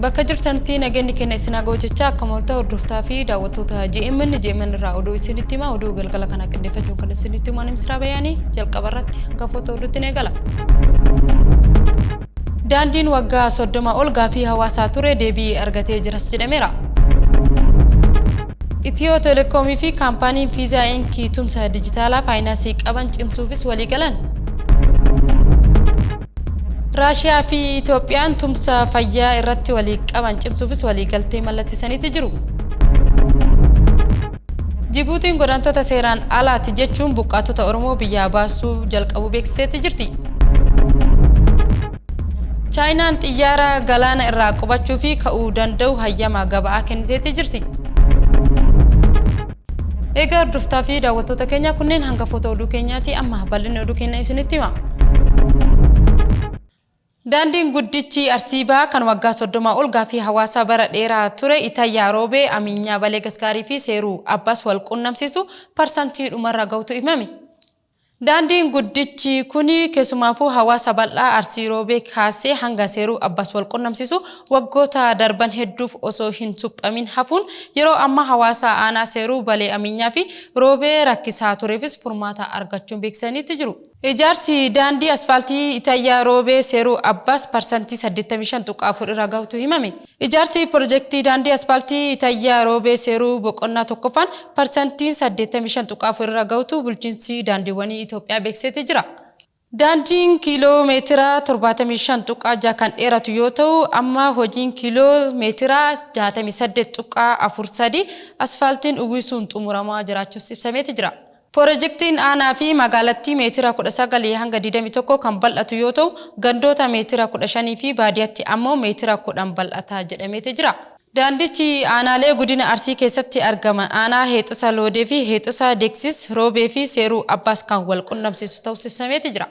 Bakka jirtanitti nageenyi keenya isin haa ga'u jecha akka mooltaa hordoftaa fi daawwattoota JMN irraa oduu isinitti himaa oduu galgala kana qindeeffachuun kan isinitti himan Misraa Bayaanii jalqaba irratti hangafoota oduutti eegala. Daandiin waggaa 30 ol gaafii hawaasaa ture deebii argatee jiras jedhameera. Itiyoo Telekoomii fi kaampaaniin Fiizaa Inkii tumsa dijitaalaa faayinaansii qaban cimsuufis walii galan. Raashiyaa fi Itoophiyaan tumsa fayyaa irratti walii qaban cimsuufis walii galtee mallatteessanii jiru. Jibuutiin godaantota seeraan alaati jechuun buqqaatota Oromoo biyyaa baasuu jalqabuu beeksiseetti jirti. Chaayinaan xiyyaara galaana irraa qubachuu fi ka'uu danda'u hayyamaa gabaa kenniteetti jirti. Egaa hordoftaa fi daawwattoota keenya kunneen hangafoota oduu keenyaati amma bal'inni oduu keenya isinitti hima. Daandiin guddichi Arsii Bahaa kan waggaa 30 ol gaafii hawaasaa bara dheeraa ture Itayyaa Roobee Aminyaa Balee Gaskaarii fi Seeruu Abbaas wal quunnamsiisu parsantii dhumarra ga'utu himame. Daandiin guddichi kuni keessumaafuu hawaasa bal'aa Arsii Roobee kaasee hanga Seeruu Abbaas wal quunnamsiisu waggoota darban hedduuf osoo hin suphamin hafuun yeroo amma hawaasa aanaa Seeruu Balee Aminyaa fi Roobee rakkisaa tureefis furmaata argachuun beeksisaniitti jiru. Ijaarsi daandii asfaaltii Itayyaa Roobee Seeruu Abbaas parsantii 85.4 irra ga'utu himame. Ijaarsi piroojeektii daandii asfaaltii Itayyaa Roobee Seeruu boqonnaa tokkoffaan parsantii 85.4 irra ga'utu bulchiinsi daandiiwwanii Itoophiyaa beeksiseetti jira. Daandiin kiiloomeetira 75.6 kan dheeratu yoo ta'u amma hojiin kiiloomeetira 68.43 asfaaltiin uwwisuun xumuramaa jiraachuus ibsameetti jira. Piroojeektiin aanaa fi magaalattii meetira 19 hanga 21 kan bal'atu yoo ta'u gandoota meetira 15 fi baadiyyaatti ammoo meetira 10 bal'ata jedhameetti jira. Daandichi aanaalee godina Arsii keessatti argaman aanaa Heexusa Loodee fi Heexusa Deeksis Roobee fi Seeruu Abbaas kan wal quunnamsiisu ta'uu ibsameetti jira.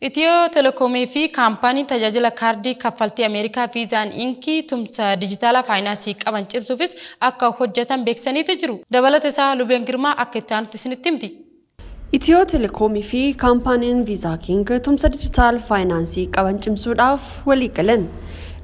Itiyoo Telekoomii fi kaampaaniin tajaajila kaardii kaffaltii Ameerikaa Fiizaan Inkii tumsa dijitaalaa faayinaansii qaban cimsuufis akka hojjetan beeksisaniitti jiru. Dabalata isaa Lubeen Girmaa akka itti aanutti isinitti himti. Itiyoo Telekoomii fi kaampaaniin Fiizaa King tumsa dijitaal faayinaansii qaban cimsuudhaaf walii galan.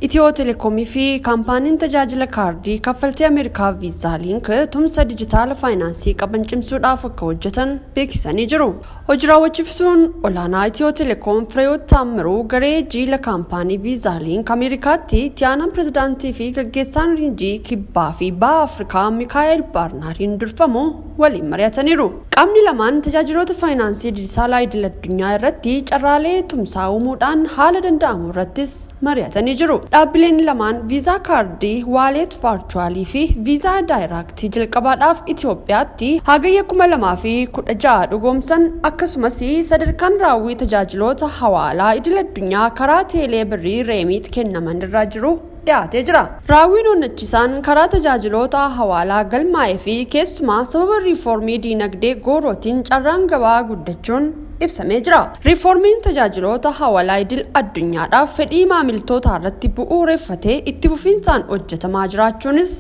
Itiyoo Telekoomii fi kaampaaniin tajaajila kaardii kaffaltii Ameerikaa Fiizaa Link tumsa dijitaala faayinaansii qaban cimsuudhaaf akka hojjetan beeksisanii jiru. Hojii raawwachiiftuun olaanaa Itiyoo Telekoom Fireewoot Taammiruu garee jiila kaampaanii Fiizaa Link Ameerikaatti itti aanaa pirezidaantii fi gaggeessaan riinjii kibbaa fi baha Afrikaa Mikaa'el Baarnaariin durfamu waliin mari'ataniiru. Qaamni lamaan tajaajiloota faayinaansii dijitaalaa idil addunyaa irratti carraalee tumsaa uumuudhaan haala danda'amu irrattis mari'atanii jiru. Dhaabbileen lamaan viizaa kaardii waaleet vaarchuwaalii fi viizaa daayiraaktii jalqabaadhaaf Itoophiyaatti hagayya 2016 dhugoomsan akkasumas sadarkaan raawwii tajaajiloota hawaalaa idil addunyaa karaa teelee birrii reemiit kennaman irraa jiru dhiyaatee jira. Raawwiin onnachisaan karaa tajaajiloota hawaalaa galmaa'ee fi keessumaa sababa riifoormii diinagdee goorootiin carraan gabaa guddachuun ibsamee jira. Riifoormiin tajaajiloota hawaalaa idil addunyaadhaaf fedhii maamiltootaa irratti bu'uureffatee itti fufiinsaan hojjetamaa jiraachuunis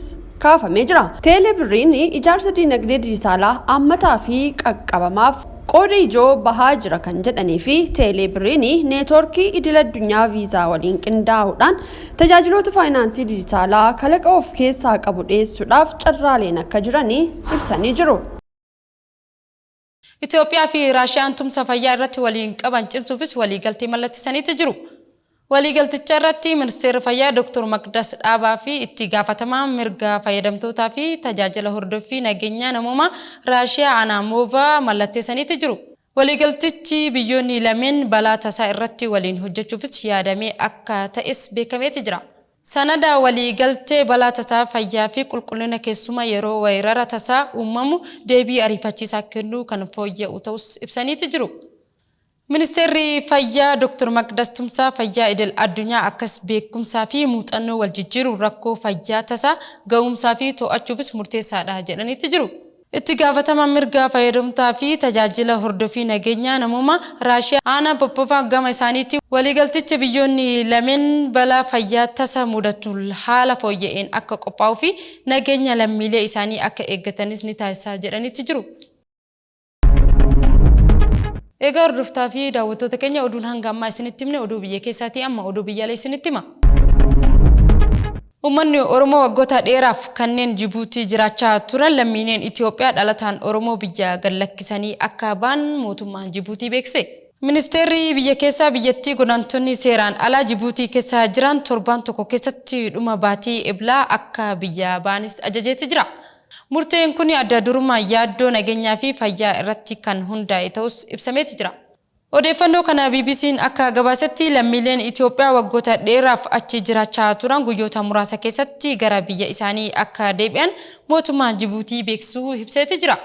kaafamee jira. Teelee birriin ijaarsa diinagdee dijitaalaa ammataa fi qaqqabamaaf qooda ijoo bahaa jira kan jedhanii fi teelee birriin neetwoorkii idil addunyaa viizaa waliin qindaa'uudhaan tajaajiloota faayinaansii dijitaalaa kalaqa of keessaa qabu dhiyeessuudhaaf carraaleen akka jiran ibsanii jiru. Itoophiyaa fi Raashiyaan tumsa fayyaa irratti waliin qaban cimsuufis waliigaltee mallatteessaniitti jiru. Waliigalticha irratti ministeerri fayyaa Dr. Maqdas Dhaabaa fi itti gaafatamaa mirga fayyadamtootaa fi tajaajila hordoffii nageenyaa namoomaa Raashiyaa Anaamoovaa mallatteessaniitti jiru. Waliigaltichi biyyoonni lameen balaa tasaa irratti waliin hojjechuufis yaadamee akka ta'es beekameeti jira. Sanada waliigaltee balaa tasaa fayyaa fi qulqullina keessumaa yeroo weerara tasaa uumamu deebii ariifachiisaa kennuu kan fooyya'u ta'us ibsaniitti jiru. Ministeerri fayyaa Dr. Maqdas tumsa fayyaa idil addunyaa akkas beekumsaa fi muuxannoo wal jijjiiruu rakkoo fayyaa tasaa ga'umsaa fi to'achuufis murteessaadha jedhaniitti jiru. Itti gaafatamaa mirga fayyadamtootaa fi tajaajila hordoffii nageenyaa namoomaa Raashiyaa Aanaa Poppofaa gama isaaniitti waliigalticha biyyoonni lameen balaa fayyaa tasaa mudatu haala fooyya'een akka qophaa'uu fi nageenya lammiilee isaanii akka eeggatanis ni taasisaa jedhaniitti jiru. Egaa hordoftaa fi daawwattoota keenya oduun hanga ammaa isinitti himne oduu biyya keessaatii amma oduu biyyaalee isinitti hima. Uummanni Oromoo waggoota dheeraaf kanneen Jibuutii jiraachaa turan lammiileen Itoophiyaa dhalataan Oromoo biyya gad lakkisanii akka ba'an mootummaan Jibuutii beekse. Ministeerri biyya keessaa biyyattii godaantonni seeraan alaa Jibuutii keessa jiran torban tokko keessatti dhuma baatii eblaa akka biyya ba'anis ajajeetti jira. Murteen kun adda durummaa yaaddoo nageenyaa fi fayyaa irratti kan hundaa'e ta'us ibsameeti jira. Odeeffannoo kana BBC'n akka gabaasetti lammiileen Itoophiyaa waggoota dheeraaf achi jiraachaa turan guyyoota muraasa keessatti gara biyya isaanii akka deebi'an mootummaan Jibuutii beeksisuu ibseeti jira.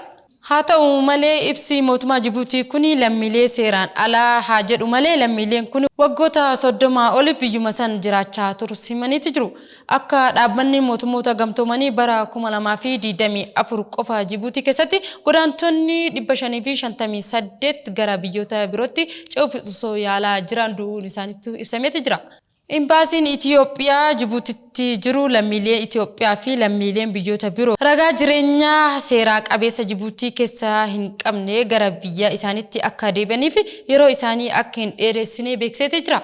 Haa ta'u malee ibsi mootummaa Jibuutii kuni lammiilee seeraan alaa haa jedhu malee lammiileen kun waggoota 30 oliif biyyuma san jiraachaa turus himaniiti jiru. Akka dhaabbanni mootummoota gamtoomanii bara 2024 qofa Jibuutii keessatti godaantonni 558 gara biyyoota birootti ce'uuf osoo yaalaa jiran du'uun isaaniitu ibsameeti jira. Imbaasiin Itoophiyaa Jibuutiitti jiru lammiilee Itoophiyaa fi lammiileen biyyoota biroo ragaa jireenyaa seeraa qabeessa Jibuutii keessa hin qabne gara biyya isaaniitti akka deebi'aniif yeroo isaanii akka hin dheeressine beekseeti jira.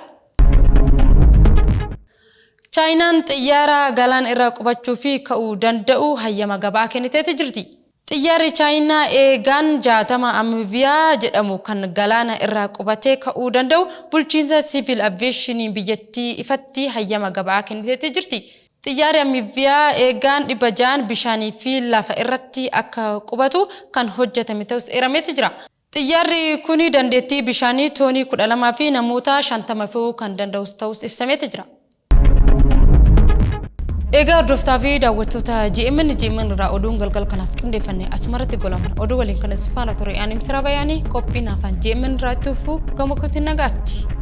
Chaayinaan xiyyaara galaan irra qubachuu fi ka'uu danda'u hayyama gabaa kenniteeti jirti. Xiyyaarri Chaayinaa eegaan 60 Amviyaa jedhamu kan galaana irraa qubatee ka'uu danda'u bulchiinsa Civil Aviation biyyattii ifatti hayyama gabaa kenniteeti jirti. Xiyyaarri Amviyaa eegaan 600 bishaanii fi lafa irratti akka qubatu kan hojjetame ta'us eerameeti jira. Xiyyaarri kuni dandeettii bishaanii toonii 12 fi namoota 50 fe'uu kan danda'u ta'us ibsameeti jira. Egaa hordoftaa fi daawwattoota GMN irraa oduun galgal kanaaf qindeeffannee asumarratti golamna. Oduu waliin kan isfaana ture ani Misira Bayaanii qophiin afaan GMN irraa itti fufuu gamoo kootiin nagaatti.